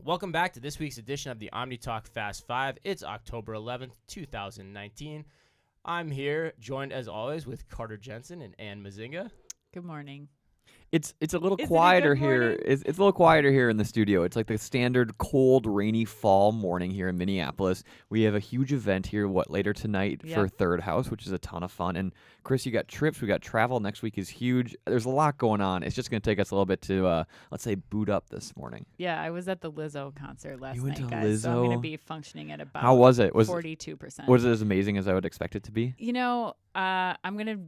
Welcome back to this week's edition of the OmniTalk Fast 5. It's October 11th, 2019. I'm here, joined as always with Carter Jensen and Ann Mazinga. Good morning. It's a little quieter here. Morning? It's a little quieter here in the studio. It's like the standard cold, rainy fall morning here in Minneapolis. We have a huge event here, later tonight for Third House, which is a ton of fun. And Chris, you got trips, we got travel. Next week is huge. There's a lot going on. It's just going to take us a little bit to, let's say, boot up this morning. Yeah, I was at the Lizzo concert last You went night, to guys. So I'm Lizzo? going to be functioning at about How was it? 42%. Was it as amazing as I would expect it to be? You know, I'm going to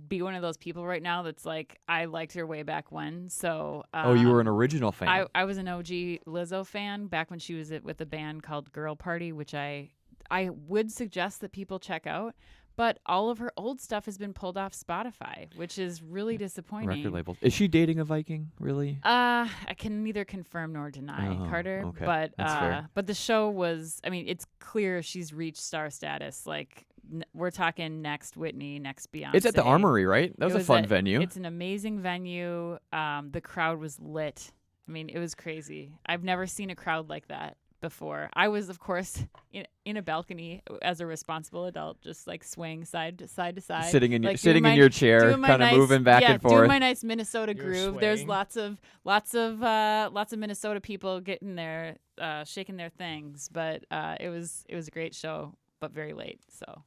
be one of those people right now that's like, I liked her way back when. So You were an original fan. I was an OG Lizzo fan back when she was with a band called Girl Party, which I would suggest that people check out. But all of her old stuff has been pulled off Spotify, which is really disappointing. Record labels. Is she dating a Viking, really? I can neither confirm nor deny, Carter. Okay. But That's fair. but the show was, I mean, it's clear she's reached star status. Like, we're talking next Whitney, next Beyonce. It's at the Armory, right? That was a fun venue. It's an amazing venue. The crowd was lit. I mean, it was crazy. I've never seen a crowd like that before. I was, of course, in a balcony as a responsible adult, just like swaying side to side. Sitting in like in your chair, kind of moving back and forth. Doing my nice Minnesota You're groove. swaying. There's lots of Minnesota people getting there, shaking their things. But it was a great show, but very late. So.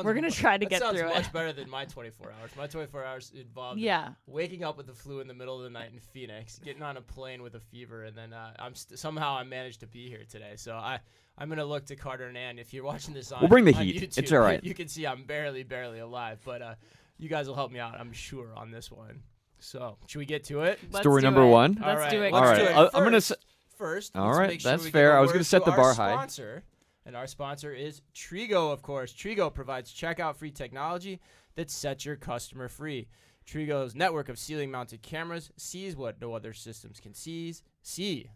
We're going to try to get through it. That sounds much better than my 24 hours. My 24 hours involved waking up with the flu in the middle of the night in Phoenix, getting on a plane with a fever, and then somehow I managed to be here today. So I'm going to look to Carter and Ann. If you're watching this on We'll bring the on heat. YouTube, It's all right. You can see I'm barely alive, but you guys will help me out, I'm sure, on this one. So should we get to it? Story number one? Let's do it. Let's All do right. it. I'm gonna first. All let's right, make sure that's we fair. give a I was word gonna set to the bar our high. Sponsor. And our sponsor is Trigo, of course. Trigo provides checkout-free technology that sets your customer free. Trigo's network of ceiling-mounted cameras sees what no other systems can see.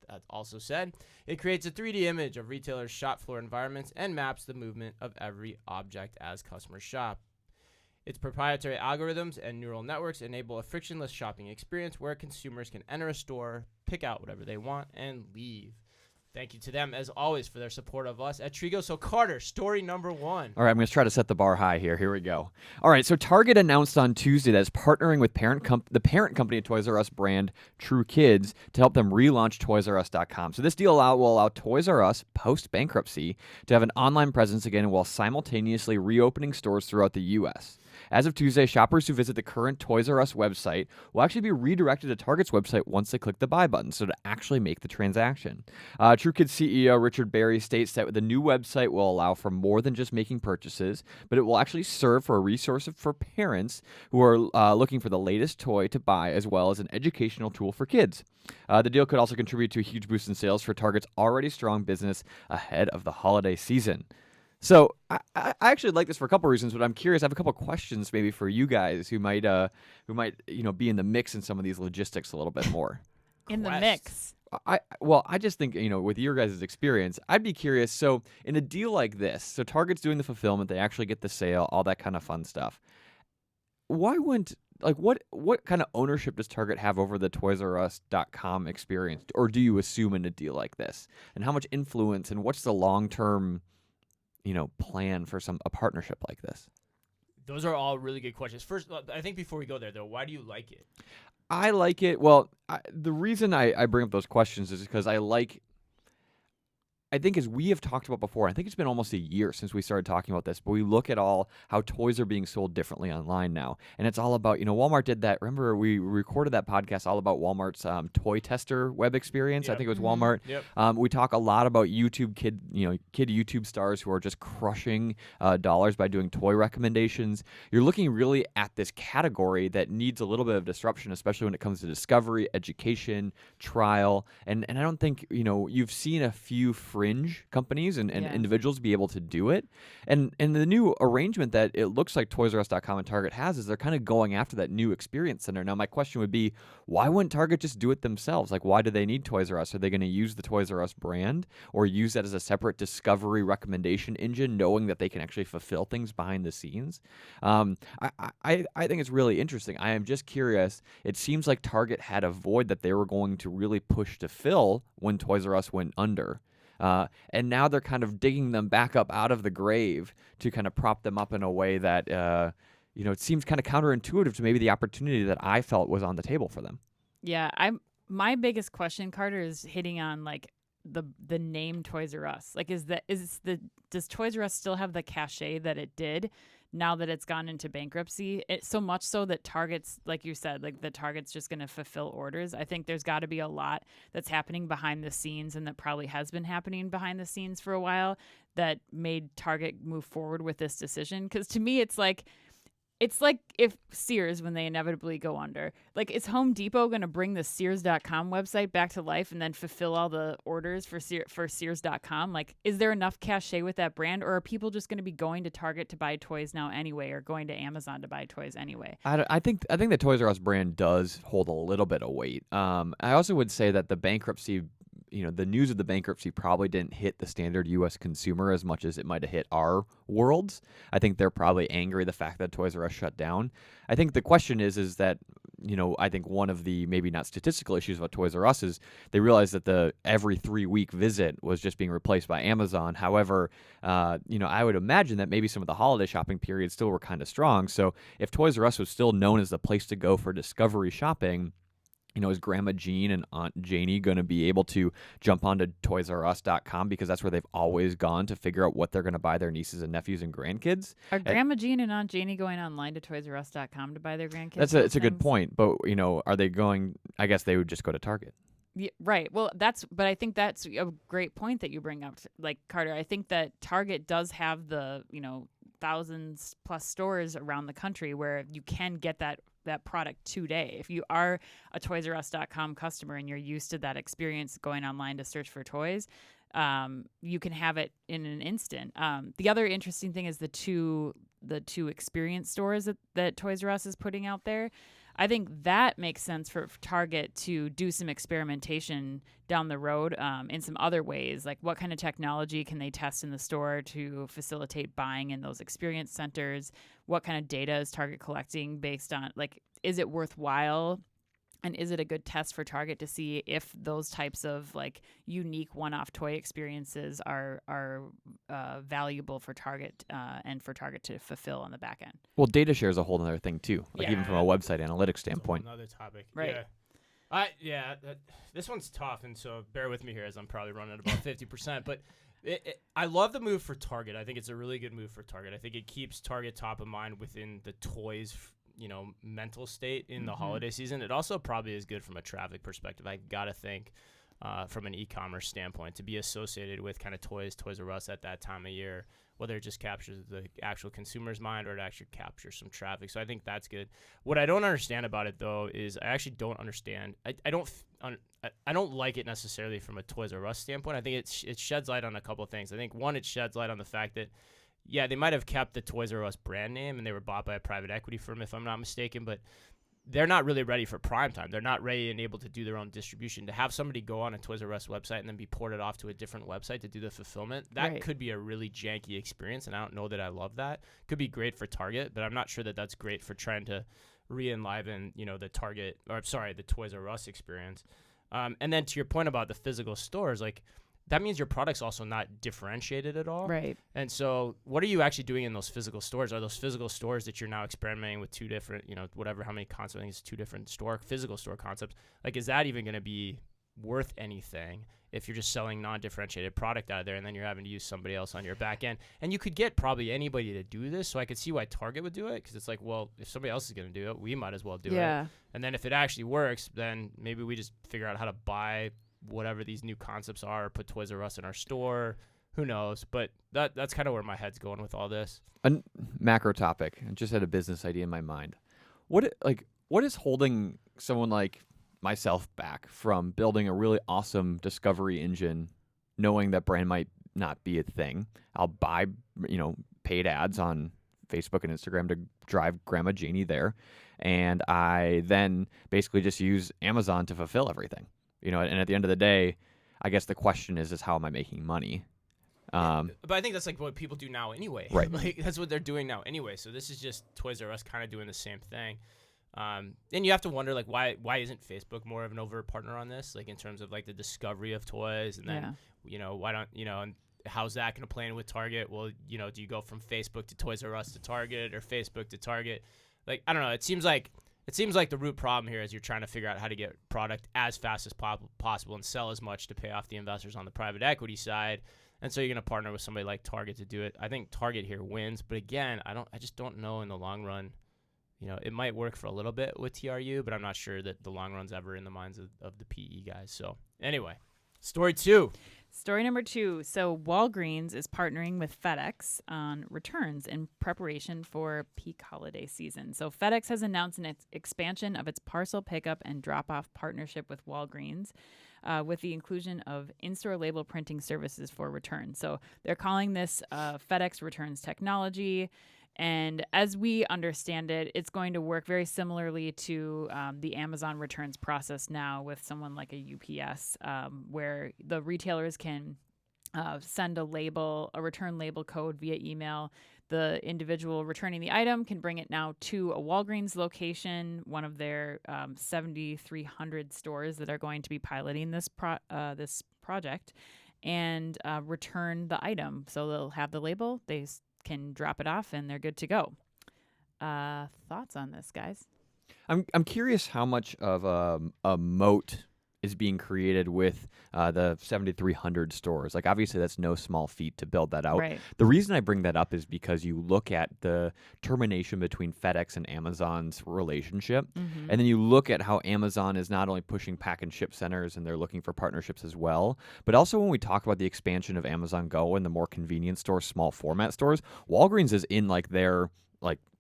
That also said, it creates a 3D image of retailers' shop floor environments and maps the movement of every object as customers shop. Its proprietary algorithms and neural networks enable a frictionless shopping experience where consumers can enter a store, pick out whatever they want, and leave. Thank you to them, as always, for their support of us at Trigo. So, Carter, story number one. All right, I'm going to try to set the bar high here. Here we go. All right, so Target announced on Tuesday that it's partnering with the parent company of Toys R Us brand, TRU Kids, to help them relaunch ToysRUs.com. So this deal will allow Toys R Us, post-bankruptcy, to have an online presence again while simultaneously reopening stores throughout the U.S. As of Tuesday, shoppers who visit the current Toys R Us website will actually be redirected to Target's website once they click the buy button, so to actually make the transaction. TRU Kids CEO Richard Berry states that the new website will allow for more than just making purchases, but it will actually serve for a resource for parents who are looking for the latest toy to buy, as well as an educational tool for kids. The deal could also contribute to a huge boost in sales for Target's already strong business ahead of the holiday season. So I actually like this for a couple reasons, but I'm curious. I have a couple questions maybe for you guys who might be in the mix in some of these logistics a little bit more. In the mix. I just think, with your guys' experience, I'd be curious. So in a deal like this, so Target's doing the fulfillment, they actually get the sale, all that kind of fun stuff. Why wouldn't, what kind of ownership does Target have over the ToysRUs.com experience? Or do you assume in a deal like this? And how much influence and what's the long-term plan for a partnership like this? Those are all really good questions. First, I think before we go there, though, why do you like it? I like it. Well, the reason I bring up those questions is because I think as we have talked about before, I think it's been almost a year since we started talking about this, but we look at how toys are being sold differently online now. And it's all about, Walmart did that. Remember, we recorded that podcast all about Walmart's toy tester web experience. Yep. I think it was Walmart. Yep. We talk a lot about YouTube kid YouTube stars who are just crushing dollars by doing toy recommendations. You're looking really at this category that needs a little bit of disruption, especially when it comes to discovery, education, trial. And I don't think, you've seen a few fringe fringe companies and Yeah. individuals be able to do it. And the new arrangement that it looks like ToysRUs.com and Target has is they're kind of going after that new experience center. Now, my question would be, why wouldn't Target just do it themselves? Like, why do they need Toys R Us? Are they going to use the Toys R Us brand or use that as a separate discovery recommendation engine, knowing that they can actually fulfill things behind the scenes? I think it's really interesting. I am just curious. It seems like Target had a void that they were going to really push to fill when Toys R Us went under. And now they're kind of digging them back up out of the grave to kind of prop them up in a way that, it seems kind of counterintuitive to maybe the opportunity that I felt was on the table for them. Yeah, my biggest question, Carter, is hitting on like the name Toys R Us. Like, does Toys R Us still have the cachet that it did now that it's gone into bankruptcy? It's so much so that Target's, like you said, like the Target's just going to fulfill orders. I think there's got to be a lot that's happening behind the scenes, and that probably has been happening behind the scenes for a while, that made Target move forward with this decision. Because to me, it's like if Sears, when they inevitably go under, like, is Home Depot going to bring the Sears.com website back to life and then fulfill all the orders for Sears.com? Like, is there enough cachet with that brand, or are people just going to be going to Target to buy toys now anyway, or going to Amazon to buy toys anyway? I think the Toys R Us brand does hold a little bit of weight. I also would say that the bankruptcy, the news of the bankruptcy probably didn't hit the standard U.S. consumer as much as it might have hit our worlds. I think they're probably angry the fact that Toys R Us shut down. I think the question is that, I think one of the maybe not statistical issues about Toys R Us is they realized that the every 3-week visit was just being replaced by Amazon. However, I would imagine that maybe some of the holiday shopping periods still were kind of strong. So if Toys R Us was still known as the place to go for discovery shopping, is Grandma Jean and Aunt Janie going to be able to jump onto ToysRUs.com because that's where they've always gone to figure out what they're going to buy their nieces and nephews and grandkids? Are Grandma Jean and Aunt Janie going online to ToysRUs.com to buy their grandkids? It's a good point, but are they going? I guess they would just go to Target. Yeah, right. Well, but I think that's a great point that you bring up, like, Carter. I think that Target does have the thousands plus stores around the country where you can get that product today. If you are a ToysRUs.com customer and you're used to that experience going online to search for toys, you can have it in an instant. The other interesting thing is the two experience stores that Toys R Us is putting out there. I think that makes sense for Target to do some experimentation down the road in some other ways. Like, what kind of technology can they test in the store to facilitate buying in those experience centers? What kind of data is Target collecting based on, like, is it worthwhile? And is it a good test for Target to see if those types of, like, unique one-off toy experiences are valuable for Target and for Target to fulfill on the back end? Well, data share is a whole other thing too, like, Yeah. even from a website analytics standpoint. Another topic, Right. Yeah. This one's tough, and so bear with me here as I'm probably running at about 50%. But I love the move for Target. I think it's a really good move for Target. I think it keeps Target top of mind within the toys mental state in the holiday season. It also probably is good from a traffic perspective. I gotta think from an e-commerce standpoint to be associated with kind of Toys R Us at that time of year, whether it just captures the actual consumer's mind or it actually captures some traffic. So I think that's good. What I don't understand about it though is I actually don't understand. I don't like it necessarily from a Toys R Us standpoint. I think it sheds light on a couple of things. I think one, it sheds light on the fact that, yeah, they might have kept the Toys R Us brand name and they were bought by a private equity firm, if I'm not mistaken, but they're not really ready for prime time. They're not ready and able to do their own distribution. To have somebody go on a Toys R Us website and then be ported off to a different website to do the fulfillment, that Right. could be a really janky experience, and I don't know that I love that. Could be great for Target, but I'm not sure that that's great for trying to re-enliven, the Toys R Us experience. And then to your point about the physical stores, like, that means your product's also not differentiated at all. Right. And so what are you actually doing in those physical stores? Are those physical stores that you're now experimenting with two different, how many concepts, I think it's two different physical store concepts. Like, is that even going to be worth anything if you're just selling non-differentiated product out of there and then you're having to use somebody else on your back end? And you could get probably anybody to do this. So I could see why Target would do it, because it's like, well, if somebody else is going to do it, we might as well do it. And then if it actually works, then maybe we just figure out how to buy whatever these new concepts are, put Toys R Us in our store. Who knows? But that's kind of where my head's going with all this. A macro topic. I just had a business idea in my mind. What is holding someone like myself back from building a really awesome discovery engine knowing that brand might not be a thing. I'll buy, paid ads on Facebook and Instagram to drive Grandma Janie there. And I then basically just use Amazon to fulfill everything. And at the end of the day, I guess the question is how am I making money? But I think that's like what people do now anyway. Right. Like that's what they're doing now anyway. So this is just Toys R Us kind of doing the same thing. And you have to wonder like why isn't Facebook more of an overt partner on this? Like in terms of like the discovery of toys, and then why don't and how's that going to play in with Target? Well, do you go from Facebook to Toys R Us to Target, or Facebook to Target? Like I don't know. It seems like the root problem here is you're trying to figure out how to get product as fast as possible and sell as much to pay off the investors on the private equity side. And so you're going to partner with somebody like Target to do it. I think Target here wins, but again, I just don't know in the long run. It might work for a little bit with TRU, but I'm not sure that the long run's ever in the minds of the PE guys. So anyway, story 2. Story number 2. So Walgreens is partnering with FedEx on returns in preparation for peak holiday season. So FedEx has announced an expansion of its parcel pickup and drop-off partnership with Walgreens, with the inclusion of in-store label printing services for returns. So they're calling this FedEx Returns Technology. And as we understand it, it's going to work very similarly to the Amazon returns process now with someone like a UPS, where the retailers can send a return label code via email. The individual returning the item can bring it now to a Walgreens location, one of their 7,300 stores that are going to be piloting this project, and return the item. So they'll have the label. They can drop it off and they're good to go. Thoughts on this, guys? I'm curious how much of a moat is being created with the 7,300 stores. Like obviously that's no small feat to build that out. Right. The reason I bring that up is because you look at the termination between FedEx and Amazon's relationship, and then you look at how Amazon is not only pushing pack and ship centers and they're looking for partnerships as well, but also when we talk about the expansion of Amazon Go and the more convenience stores, small format stores, Walgreens is in like their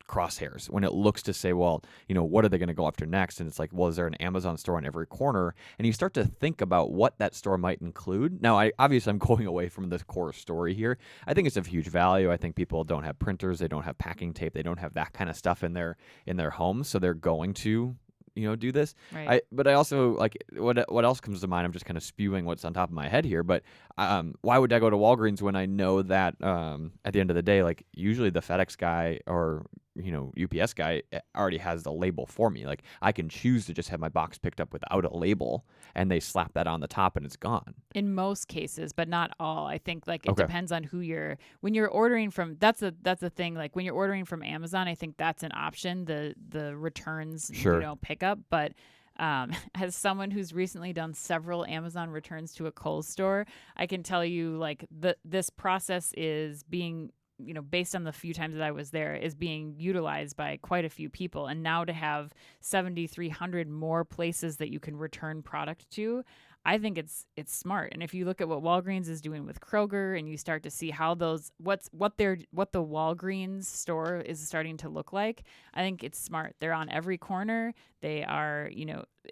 crosshairs when it looks to say, well, what are they going to go after next? And it's like, well, is there an Amazon store on every corner? And you start to think about what that store might include. Now, I'm going away from the core story here. I think it's of huge value. I think people don't have printers, they don't have packing tape, they don't have that kind of stuff in their homes, so they're going to do this. Right. But I also like what else comes to mind. I'm just kind of spewing what's on top of my head here. But why would I go to Walgreens when I know that at the end of the day, like usually the FedEx guy or UPS guy already has the label for me. Like I can choose to just have my box picked up without a label, and they slap that on the top and it's gone. In most cases, but not all. I think it depends on when you're ordering from. That's a thing. Like when you're ordering from Amazon, I think that's an option. The returns, pickup. But as someone who's recently done several Amazon returns to a Kohl's store, I can tell you this process is being, based on the few times that I was there, is being utilized by quite a few people. And now to have 7,300 more places that you can return product to, I think it's smart. And if you look at what Walgreens is doing with Kroger, and you start to see how what the Walgreens store is starting to look like, I think it's smart. They're on every corner. They are,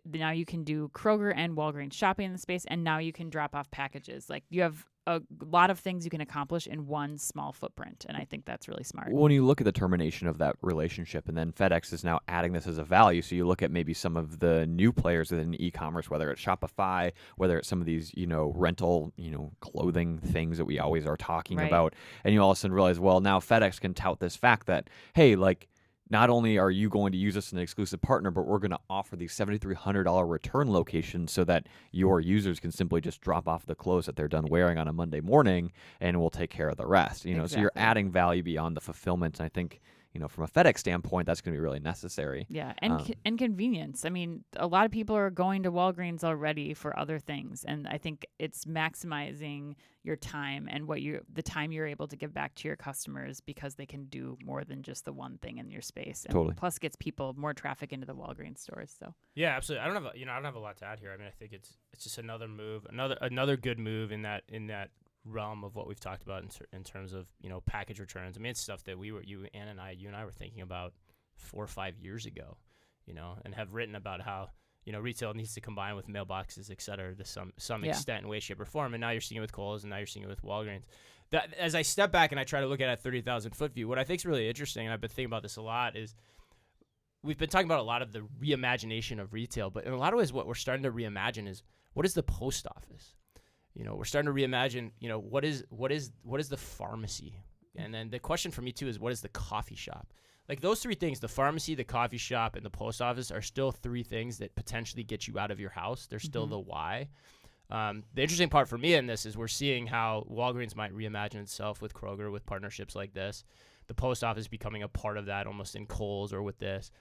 now you can do Kroger and Walgreens shopping in the space, and now you can drop off packages. Like you have a lot of things you can accomplish in one small footprint, and I think that's really smart. When you look at the termination of that relationship, and then FedEx is now adding this as a value, so you look at maybe some of the new players within e-commerce, whether it's Shopify, whether it's some of these, rental, clothing things that we always are talking about, and you all of a sudden realize, well, now FedEx can tout this fact that, hey, like, not only are you going to use us as an exclusive partner, but we're going to offer these $7,300 return locations so that your users can simply just drop off the clothes that they're done wearing on a Monday morning, and we'll take care of the rest. Exactly. So you're adding value beyond the fulfillment. And I think, from a FedEx standpoint, that's going to be really necessary. Yeah, and convenience. I mean, a lot of people are going to Walgreens already for other things, and I think it's maximizing your time and the time you're able to give back to your customers, because they can do more than just the one thing in your space. And totally. Plus, gets people more traffic into the Walgreens stores. So yeah, absolutely. I don't have a lot to add here. I mean, I think it's just another move, another good move in that realm of what we've talked about in terms of package returns. I mean, it's stuff that you and I were thinking about 4 or 5 years ago, and have written about how retail needs to combine with mailboxes, et cetera, to some Yeah. extent, in way, shape, or form. And now you're seeing it with Kohl's, and now you're seeing it with Walgreens. That, as I step back and I try to look at a 30,000 foot view, what I think is really interesting, and I've been thinking about this a lot, is we've been talking about a lot of the reimagination of retail, but in a lot of ways, what we're starting to reimagine is what is the post office? We're starting to reimagine, what is the pharmacy? And then the question for me too is, what is the coffee shop? Like those three things, the pharmacy, the coffee shop, and the post office are still three things that potentially get you out of your house. They're still the why. The interesting part for me in this is we're seeing how Walgreens might reimagine itself with Kroger, with partnerships like this. The post office becoming a part of that almost in Kohl's or with this.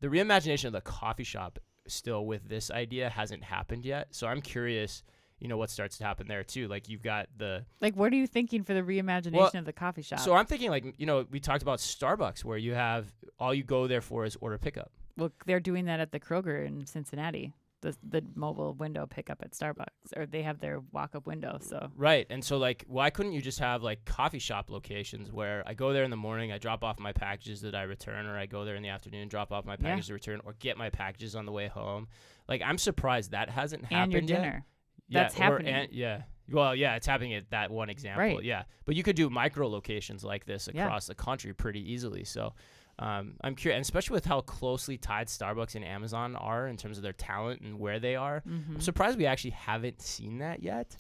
The reimagination of the coffee shop still with this idea hasn't happened yet. So I'm curious, what starts to happen there too. Like you've got Like, what are you thinking for the reimagination of the coffee shop? So I'm thinking like, we talked about Starbucks where you have all you go there for is order pickup. Well, they're doing that at the Kroger in Cincinnati. The mobile window pickup at Starbucks, or they have their walk-up window. So right, and so like, why couldn't you just have like coffee shop locations where I go there in the morning, I drop off my packages that I return, or I go there in the afternoon, drop off my packages to return, or get my packages on the way home. Like I'm surprised that hasn't happened and your yet. dinner. Yeah, That's happening. Well, yeah, it's happening at that one example. Right. Yeah, but you could do micro locations like this across the country pretty easily. So. I'm curious, and especially with how closely tied Starbucks and Amazon are in terms of their talent and where they are. I'm surprised we actually haven't seen that yet.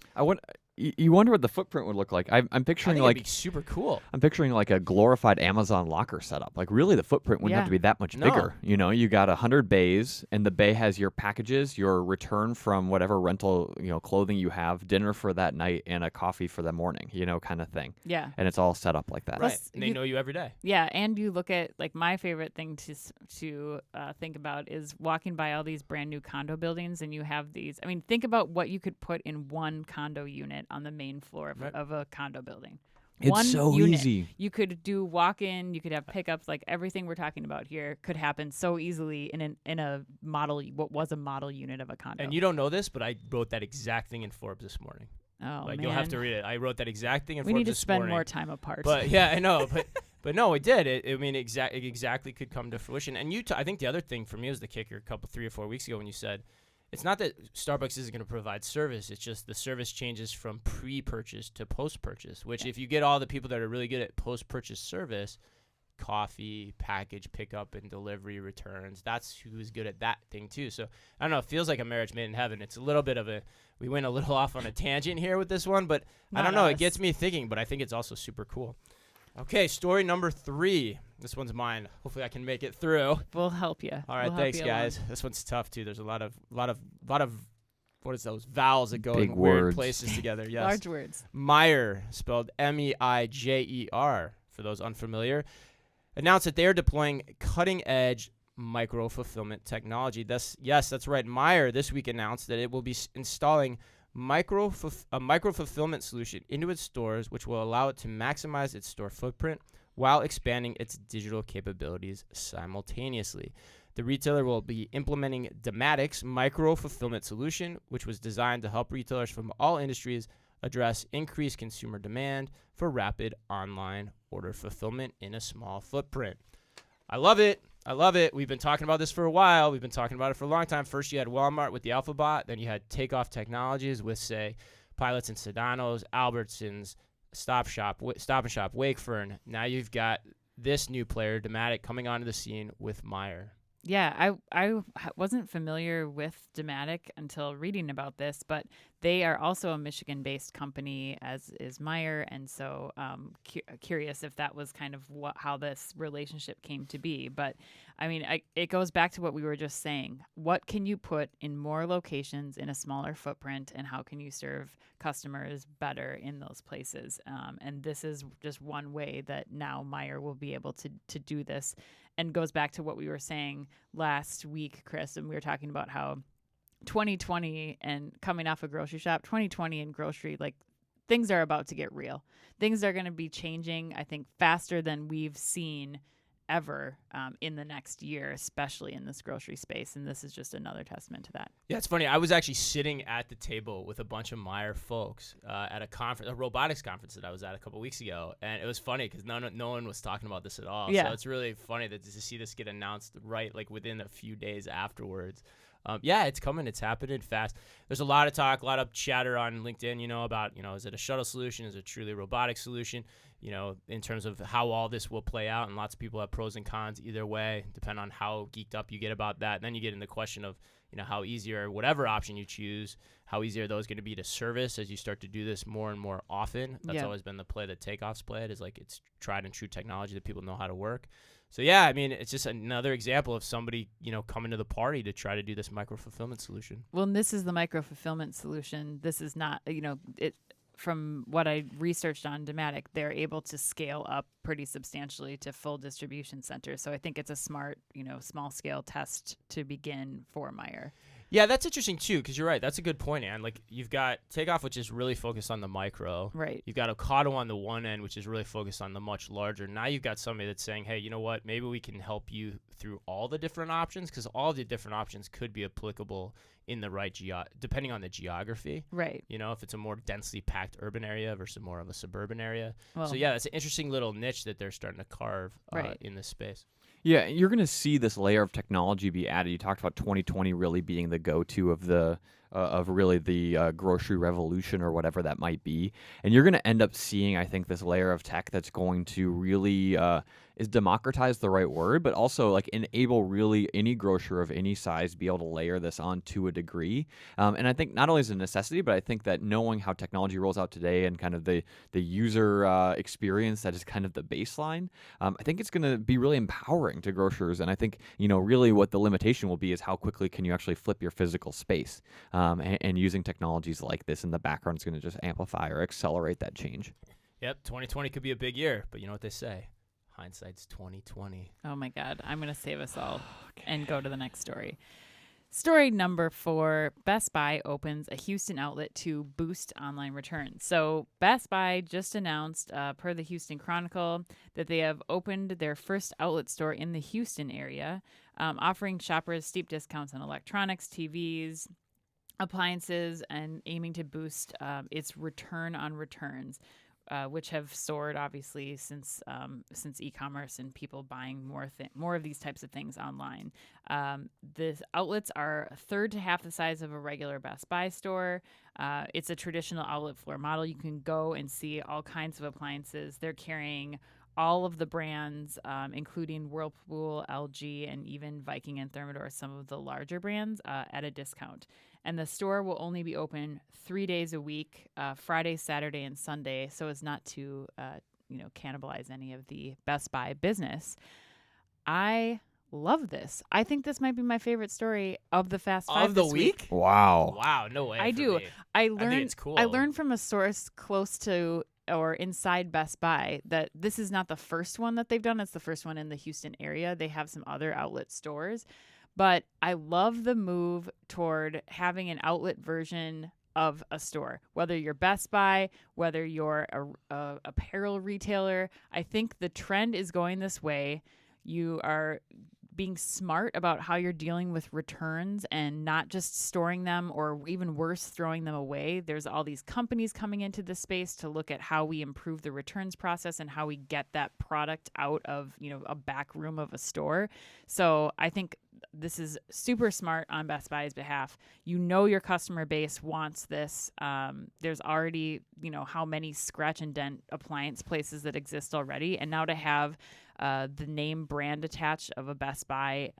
You wonder what the footprint would look like. I'm picturing I think like it'd be super cool. I'm picturing like a glorified Amazon locker setup. Like really, the footprint wouldn't have to be that much bigger. You got 100 bays, and the bay has your packages, your return from whatever rental clothing you have, dinner for that night, and a coffee for the morning. Kind of thing. Yeah. And it's all set up like that. Right. And they know you every day. Yeah, and you look at like my favorite thing to think about is walking by all these brand new condo buildings, and you have these. I mean, think about what you could put in one condo unit on the main floor of a condo building. It's so unit. easy. You could do walk-in. You could have pickups. Like everything we're talking about here could happen so easily in a model. What was a model unit of a condo? And you don't know this, but I wrote that exact thing in Forbes this morning. Oh, like man. you'll have to read it. I wrote that exact thing in We Forbes need to this spend morning. more time apart. But yeah, I know. But no, it did. It exactly could come to fruition. And I think the other thing for me was the kicker 3 or 4 weeks ago when you said, it's not that Starbucks isn't going to provide service. It's just the service changes from pre-purchase to post-purchase, which if you get all the people that are really good at post-purchase service, coffee, package, pickup, and delivery returns, that's who's good at that thing too. So I don't know. It feels like a marriage made in heaven. It's a little bit of we went a little off on a tangent here with this one, but I don't know. It gets me thinking, but I think it's also super cool. Okay, story number 3. This one's mine. Hopefully I can make it through. We'll help you. All right, thanks, guys. This one's tough too. There's a lot of what is those vowels that go Big in weird words. places together? Yes. Large words. Meijer, spelled Meijer, for those unfamiliar, announced that they are deploying cutting-edge micro-fulfillment technology. That's right. Meijer this week announced that it will be installing a micro-fulfillment solution into its stores, which will allow it to maximize its store footprint while expanding its digital capabilities simultaneously. The retailer will be implementing Dematic's micro-fulfillment solution, which was designed to help retailers from all industries address increased consumer demand for rapid online order fulfillment in a small footprint. I love it. We've been talking about this for a while. We've been talking about it for a long time. First, you had Walmart with the Alphabot. Then you had Takeoff Technologies with, say, Pilots and Sedanos, Albertsons, Stop and Shop, Wakefern. Now you've got this new player, Dematic, coming onto the scene with Meijer. Yeah, I wasn't familiar with Dematic until reading about this, but they are also a Michigan-based company, as is Meijer, and so curious if that was kind of how this relationship came to be. But I mean, it goes back to what we were just saying. What can you put in more locations in a smaller footprint, and how can you serve customers better in those places? And this is just one way that now Meijer will be able to do this. And goes back to what we were saying last week, Chris, and we were talking about how 2020 and coming off a grocery shop, 2020 and grocery, like things are about to get real. Things are going to be changing, I think, faster than we've seen ever in the next year, especially in this grocery space. And this is just another testament to that. Yeah, it's funny. I was actually sitting at the table with a bunch of Meijer folks at a conference, a robotics conference that I was at a couple weeks ago. And it was funny because no one was talking about this at all. Yeah. So it's really funny to see this get announced right like within a few days afterwards. Yeah, it's coming. It's happening fast. There's a lot of talk, a lot of chatter on LinkedIn, about, is it a shuttle solution? Is it a truly robotic solution? In terms of how all this will play out. And lots of people have pros and cons either way, depending on how geeked up you get about that. And then you get in the question of, how easy or whatever option you choose, how easy are those going to be to service as you start to do this more and more often. That's always been the play that Takeoff's played, is like it's tried and true technology that people know how to work. So yeah, I mean, it's just another example of somebody, coming to the party to try to do this micro-fulfillment solution. Well, and this is the micro-fulfillment solution. This is not, it. From what I researched on Dematic, they're able to scale up pretty substantially to full distribution centers. So I think it's a smart, small scale test to begin for Meijer. Yeah, that's interesting too, because you're right. That's a good point, Ann. Like, you've got Takeoff, which is really focused on the micro. Right. You've got Ocado on the one end, which is really focused on the much larger. Now you've got somebody that's saying, hey, you know what? Maybe we can help you through all the different options, because all the different options could be applicable in the right depending on the geography. Right. If it's a more densely packed urban area versus more of a suburban area. Well, So yeah, that's an interesting little niche that they're starting to carve in this space. Yeah, you're going to see this layer of technology be added. You talked about 2020 really being the go-to of the grocery revolution or whatever that might be. And you're going to end up seeing, I think, this layer of tech that's going to really is democratize the right word, but also like enable really any grocer of any size be able to layer this on to a degree. And I think not only is it a necessity, but I think that knowing how technology rolls out today and kind of the user experience that is kind of the baseline, I think it's going to be really empowering to grocers. And I think, really what the limitation will be is how quickly can you actually flip your physical space. And using technologies like this in the background is going to just amplify or accelerate that change. Yep, 2020 could be a big year, but you know what they say? Hindsight's 2020. Oh my God, I'm going to save us all and go to the next story. Story number 4, Best Buy opens a Houston outlet to boost online returns. So Best Buy just announced, per the Houston Chronicle, that they have opened their first outlet store in the Houston area, offering shoppers steep discounts on electronics, TVs, appliances, and aiming to boost its return on returns, which have soared obviously since e-commerce and people buying more of these types of things online. The outlets are a third to half the size of a regular Best Buy store. It's a traditional outlet floor model. You can go and see all kinds of appliances. They're carrying all of the brands, including Whirlpool, LG, and even Viking and Thermador, some of the larger brands, at a discount. And the store will only be open 3 days a week, Friday, Saturday, and Sunday, so as not to, cannibalize any of the Best Buy business. I love this. I think this might be my favorite story of the Fast Five of the this week. Wow. Wow, no way. I for do. me. I think it's cool. I learned from a source close to or inside Best Buy that this is not the first one that they've done. It's the first one in the Houston area. They have some other outlet stores. But I love the move toward having an outlet version of a store, whether you're Best Buy, whether you're a apparel retailer. I think the trend is going this way. You are being smart about how you're dealing with returns and not just storing them or even worse, throwing them away. There's all these companies coming into the space to look at how we improve the returns process and how we get that product out of, a back room of a store. So I think this is super smart on Best Buy's behalf. Your customer base wants this. There's already, how many scratch and dent appliance places that exist already. And now to have the name brand attached of a Best Buy,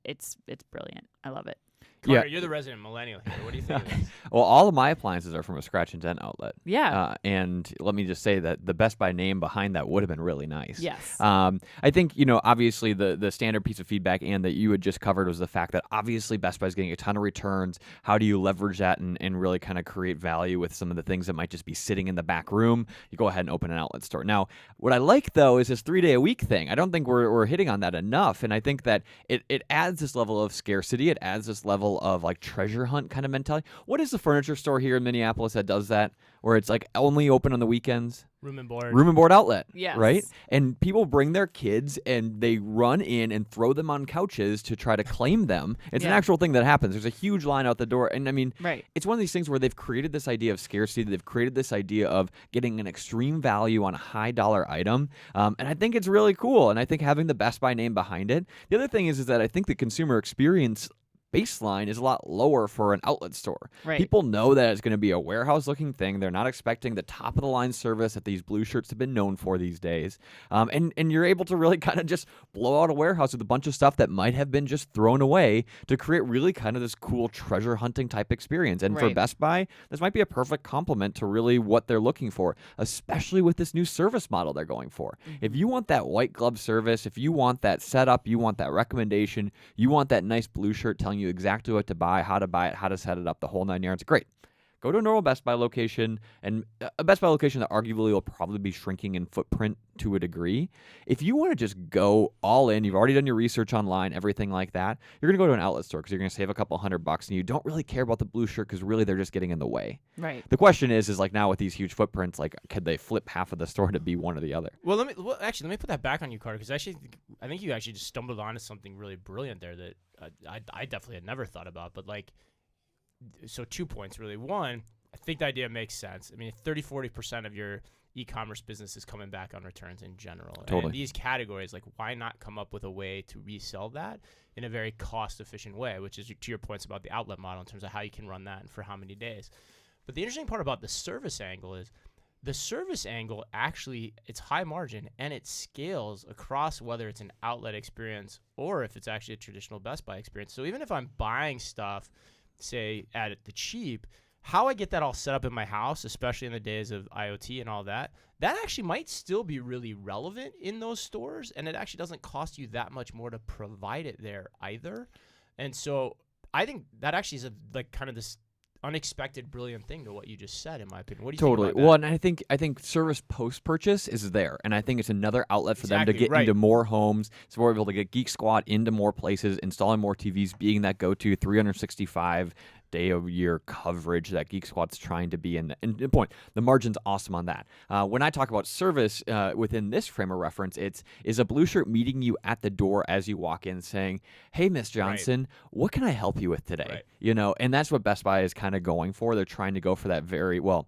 it's brilliant. I love it. Carter, you're the resident millennial here. What do you think of this? Well, all of my appliances are from a scratch and dent outlet. Yeah. And let me just say that the Best Buy name behind that would have been really nice. Yes. I think, obviously the standard piece of feedback and that you had just covered was the fact that obviously Best Buy is getting a ton of returns. How do you leverage that and really kind of create value with some of the things that might just be sitting in the back room? You go ahead and open an outlet store. Now, what I like, though, is this 3-day-a-week thing. I don't think we're hitting on that enough. And I think that it adds this level of scarcity. It adds this level of like treasure hunt kind of mentality. What is the furniture store here in Minneapolis that does that, where it's like only open on the weekends? Room and board. Room and board outlet. Yes. Right? And people bring their kids and they run in and throw them on couches to try to claim them. It's an actual thing that happens. There's a huge line out the door. And I mean, right. It's one of these things where they've created this idea of scarcity. They've created this idea of getting an extreme value on a high dollar item. And I think it's really cool. And I think having the Best Buy name behind it. The other thing is that I think the consumer experience baseline is a lot lower for an outlet store. Right. People know that it's going to be a warehouse-looking thing. They're not expecting the top-of-the-line service that these blue shirts have been known for these days. And you're able to really kind of just blow out a warehouse with a bunch of stuff that might have been just thrown away to create really kind of this cool treasure hunting type experience. And for Right. Best Buy, this might be a perfect complement to really what they're looking for, especially with this new service model they're going for. If you want that white glove service, if you want that setup, you want that recommendation, you want that nice blue shirt telling you exactly what to buy it, how to set it up, the whole 9 yards, great. Go to a normal Best Buy location, and a Best Buy location that arguably will probably be shrinking in footprint to a degree. If you want to just go all in, you've already done your research online, everything like that, you're going to go to an outlet store because you're going to save a couple $100 and you don't really care about the blue shirt because really they're just getting in the way. Right. The question is like now with these huge footprints, like could they flip half of the store to be one or the other? Well, let me put that back on you, Carter, because I think you actually just stumbled onto something really brilliant there that I definitely had never thought about. But like, so 2 points really. One, I think the idea makes sense. I mean, 30-40% of your e-commerce business is coming back on returns in general. Totally. And these categories, like, why not come up with a way to resell that in a very cost-efficient way, which is to your points about the outlet model in terms of how you can run that and for how many days. But the interesting part about the service angle is the service angle actually, it's high margin and it scales across whether it's an outlet experience or if it's actually a traditional Best Buy experience. So even if I'm buying stuff, say, at the cheap, how I get that all set up in my house, especially in the days of IoT and all that, that actually might still be really relevant in those stores, and it actually doesn't cost you that much more to provide it there either. And so I think that actually is like kind of this unexpected, brilliant thing to what you just said, in my opinion. What do you Totally. think about that? Well, and I think service post-purchase is there, and I think it's another outlet for them to Exactly, get right. into more homes. So we're able to get Geek Squad into more places, installing more TVs, being that go-to 365 day of year coverage that Geek Squad's trying to be in. And the point, the margin's awesome on that. When I talk about service within this frame of reference, is a blue shirt meeting you at the door as you walk in saying, hey, Miss Johnson, what can I help you with today? Right. You know, and that's what Best Buy is kind of going for. They're trying to go for that very, well,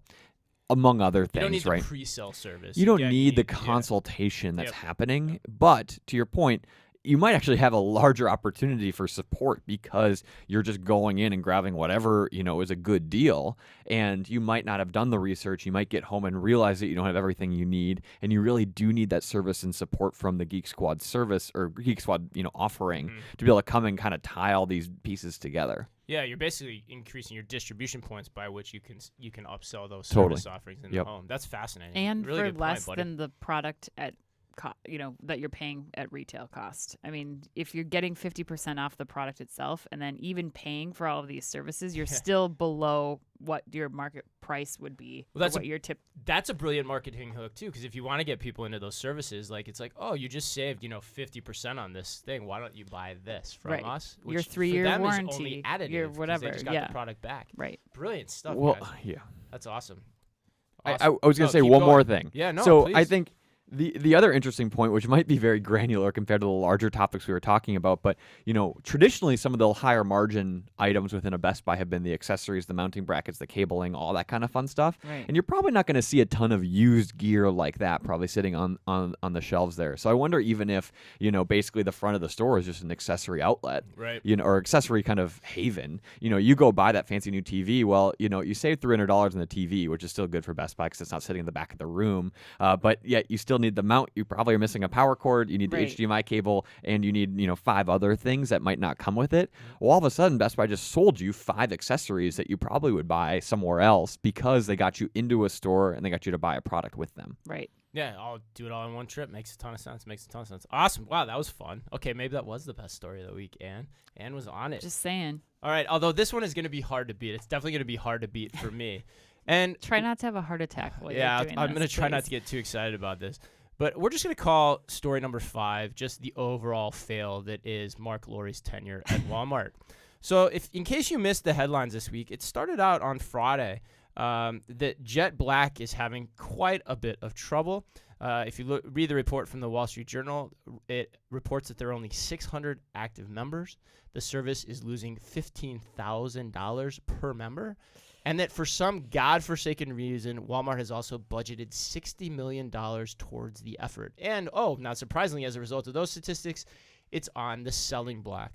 among other You things, don't need right? the pre-sale service. You don't Again, need the yeah. consultation that's Yep. happening. But to your point, you might actually have a larger opportunity for support because you're just going in and grabbing whatever, you know, is a good deal. And you might not have done the research. You might get home and realize that you don't have everything you need. And you really do need that service and support from the Geek Squad service or Geek Squad, you know, offering to be able to come and kind of tie all these pieces together. Yeah, you're basically increasing your distribution points by which you can upsell those Totally. service offerings in Yep. the home. That's fascinating. And really for good less point, buddy. than the product at that you're paying at retail cost. I mean, if you're getting 50% off the product itself and then even paying for all of these services, you're still below what your market price would be. Well, that's what your tip. That's a brilliant marketing hook too, because if you want to get people into those services, like it's like, oh, you just saved 50% on this thing. Why don't you buy this from Right. us? Your Which for 3-year them is warranty, only additive, your 'cause whatever, They just got yeah. the product back. Right. Brilliant stuff, Well, guys. yeah. That's awesome. I Awesome. was going No, to say keep one more going. thing. Yeah, no, So please. I think the other interesting point, which might be very granular compared to the larger topics we were talking about, but traditionally some of the higher margin items within a Best Buy have been the accessories, the mounting brackets, the cabling, all that kind of fun stuff. Right. And you're probably not going to see a ton of used gear like that probably sitting on the shelves there. So I wonder even if basically the front of the store is just an accessory outlet, Right. or accessory kind of haven. You go buy that fancy new TV. Well, you save $300 on the TV, which is still good for Best Buy because it's not sitting in the back of the room. But yet you still need the mount. You probably are missing a power cord. You need the Right. HDMI cable, and you need 5 other things that might not come with it. Well, all of a sudden, Best Buy just sold you 5 accessories that you probably would buy somewhere else because they got you into a store and they got you to buy a product with them. Right. Yeah, I'll do it all in one trip. Makes a ton of sense. Awesome. Wow, that was fun. Okay, maybe that was the best story of the week. Ann was on it. Just saying. All right, although this one is going to be hard to beat. It's definitely going to be hard to beat for me. And Try not to have a heart attack while yeah, you're doing I'm this, going to try not please. to get too excited about this. But we're just going to call story number 5 just the overall fail that is Marc Lori's tenure at Walmart. So in case you missed the headlines this week, it started out on Friday that Jet Black is having quite a bit of trouble. If you read the report from the Wall Street Journal, it reports that there are only 600 active members. The service is losing $15,000 per member. And that for some godforsaken reason, Walmart has also budgeted $60 million towards the effort. And, not surprisingly, as a result of those statistics, it's on the selling block.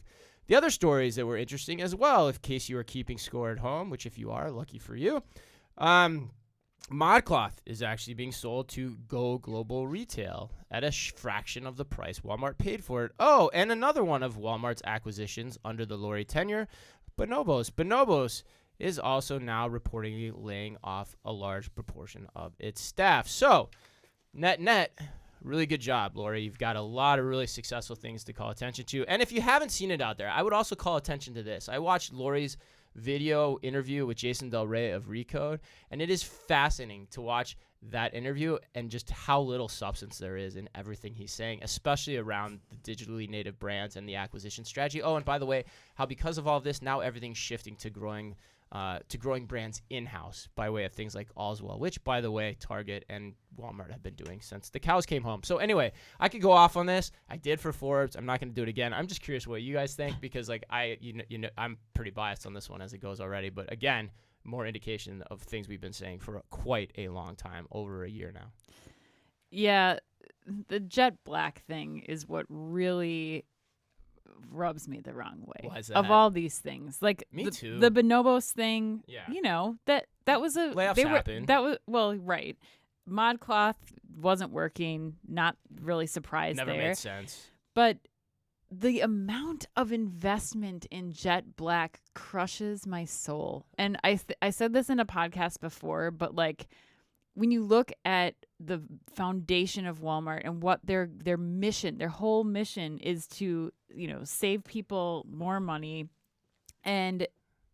The other stories that were interesting as well, in case you are keeping score at home, which if you are, lucky for you, ModCloth is actually being sold to Go Global Retail at a fraction of the price Walmart paid for it. Oh, and another one of Walmart's acquisitions under the Lori tenure, Bonobos. Bonobos is also now reportedly laying off a large proportion of its staff. So, net, really good job, Lori. You've got a lot of really successful things to call attention to. And if you haven't seen it out there, I would also call attention to this. I watched Lori's video interview with Jason Del Rey of Recode, and it is fascinating to watch that interview and just how little substance there is in everything he's saying, especially around the digitally native brands and the acquisition strategy. Oh, and by the way, how because of all of this, now everything's shifting to growing brands in-house by way of things like Allswell, which, by the way, Target and Walmart have been doing since the cows came home. So anyway, I could go off on this. I did for Forbes. I'm not going to do it again. I'm just curious what you guys think because, like, I'm pretty biased on this one as it goes already. But again, more indication of things we've been saying for quite a long time, over a year now. Yeah, the jet black thing is what really rubs me the wrong way. Why is that? Of all these things, like Me too. The bonobos thing. Yeah. You know that was a Layoffs happen. That was right. ModCloth wasn't working. Not really surprised Never there. made sense. But the amount of investment in jet black crushes my soul. And I said this in a podcast before, but like when you look at the foundation of Walmart and what their mission, their whole mission is to, save people more money. And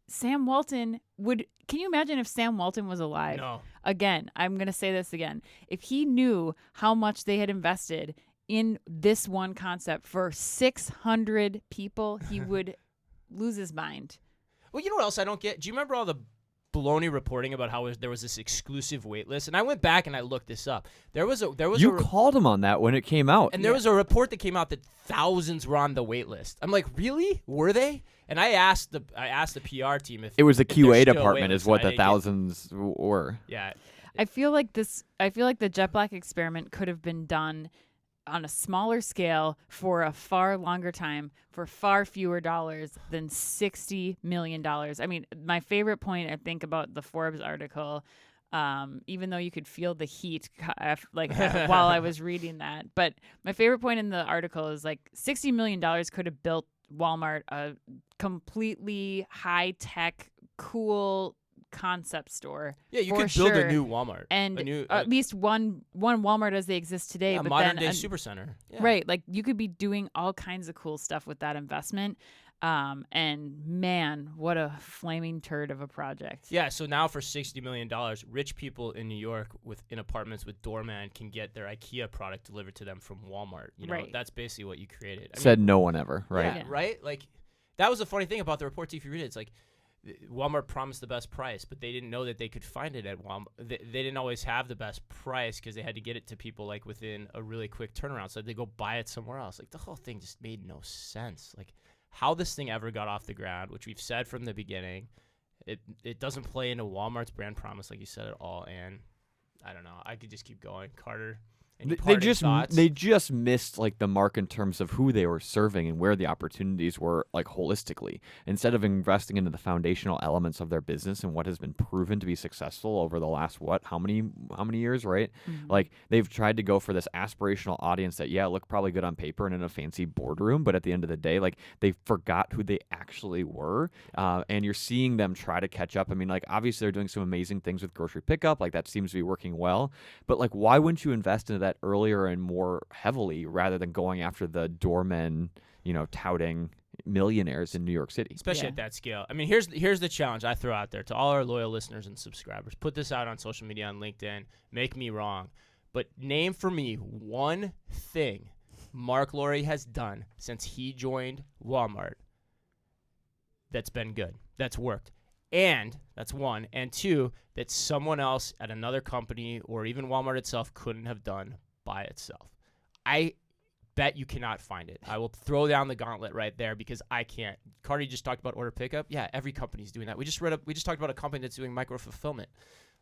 Sam Walton can you imagine if Sam Walton was alive? No. Again, I'm going to say this again. If he knew how much they had invested in this one concept for 600 people, he would lose his mind. Well, you know what else I don't get? Do you remember all the baloney reporting about how there was this exclusive wait list? And I went back and I looked this up. You called him on that when it came out. And there was a report that came out that thousands were on the wait list. I'm like, really? Were they? And I asked the PR team if it was the if they're QA still department is waitlists. what I the didn't get- thousands were. Yeah. I feel like the jet black experiment could have been done on a smaller scale for a far longer time for far fewer dollars than $60 million. I mean, my favorite point I think about the Forbes article, even though you could feel the heat while I was reading that, but my favorite point in the article is like $60 million could have built Walmart a completely high-tech, cool concept store. Yeah, you for could build sure. a new Walmart. And a new, at least one Walmart as they exist today. a but modern then day supercenter. Yeah. Right. Like you could be doing all kinds of cool stuff with that investment. And man, what a flaming turd of a project. Yeah, so now for $60 million, rich people in New York in apartments with doorman can get their IKEA product delivered to them from Walmart. Right. That's basically what you created. Said no one ever, right? Yeah, right? Like, that was the funny thing about the report, if you read it. It's like, Walmart promised the best price, but they didn't know that they could find it at Walmart. They didn't always have the best price because they had to get it to people like within a really quick turnaround. So they go buy it somewhere else. Like the whole thing just made no sense. Like how this thing ever got off the ground, which we've said from the beginning, it doesn't play into Walmart's brand promise like you said at all. And I don't know. I could just keep going. Carter, any parting thoughts? They just missed like the mark in terms of who they were serving and where the opportunities were like holistically. Instead of investing into the foundational elements of their business and what has been proven to be successful over the last how many years, right? Mm-hmm. Like they've tried to go for this aspirational audience that look probably good on paper and in a fancy boardroom, but at the end of the day, like they forgot who they actually were. And you're seeing them try to catch up. I mean, like obviously they're doing some amazing things with grocery pickup, like that seems to be working well. But like, why wouldn't you invest into that earlier and more heavily rather than going after the doormen, touting millionaires in New York City? Especially at that scale. I mean, here's the challenge I throw out there to all our loyal listeners and subscribers. Put this out on social media, on LinkedIn. Make me wrong. But name for me one thing Marc Lore has done since he joined Walmart that's been good, that's worked. And that's one. And two, that someone else at another company or even Walmart itself couldn't have done by itself. I bet you cannot find it. I will throw down the gauntlet right there because I can't. Carter, you just talked about order pickup. Yeah, every company's doing that. We just talked about a company that's doing micro fulfillment.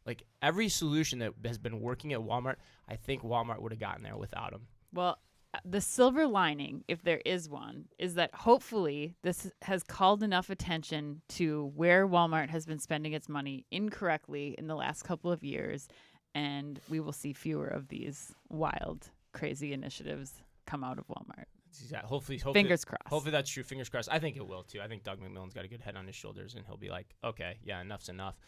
Like every solution that has been working at Walmart, I think Walmart would have gotten there without them. Well, the silver lining, if there is one, is that hopefully this has called enough attention to where Walmart has been spending its money incorrectly in the last couple of years, and we will see fewer of these wild, crazy initiatives come out of Walmart. Yeah, hopefully, Fingers crossed. Hopefully that's true. Fingers crossed. I think it will too. I think Doug McMillan's got a good head on his shoulders, and he'll be like, okay, yeah, enough's enough.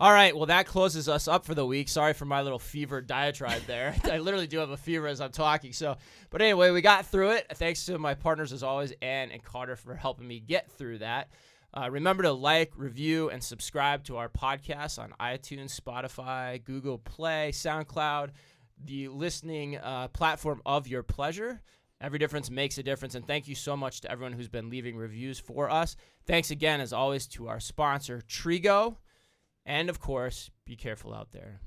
All right, well, that closes us up for the week. Sorry for my little fever diatribe there. I literally do have a fever as I'm talking. But anyway, we got through it. Thanks to my partners, as always, Ann and Carter, for helping me get through that. Remember to like, review, and subscribe to our podcast on iTunes, Spotify, Google Play, SoundCloud, the listening platform of your pleasure. Every difference makes a difference, and thank you so much to everyone who's been leaving reviews for us. Thanks again, as always, to our sponsor, Trigo. And, of course, be careful out there.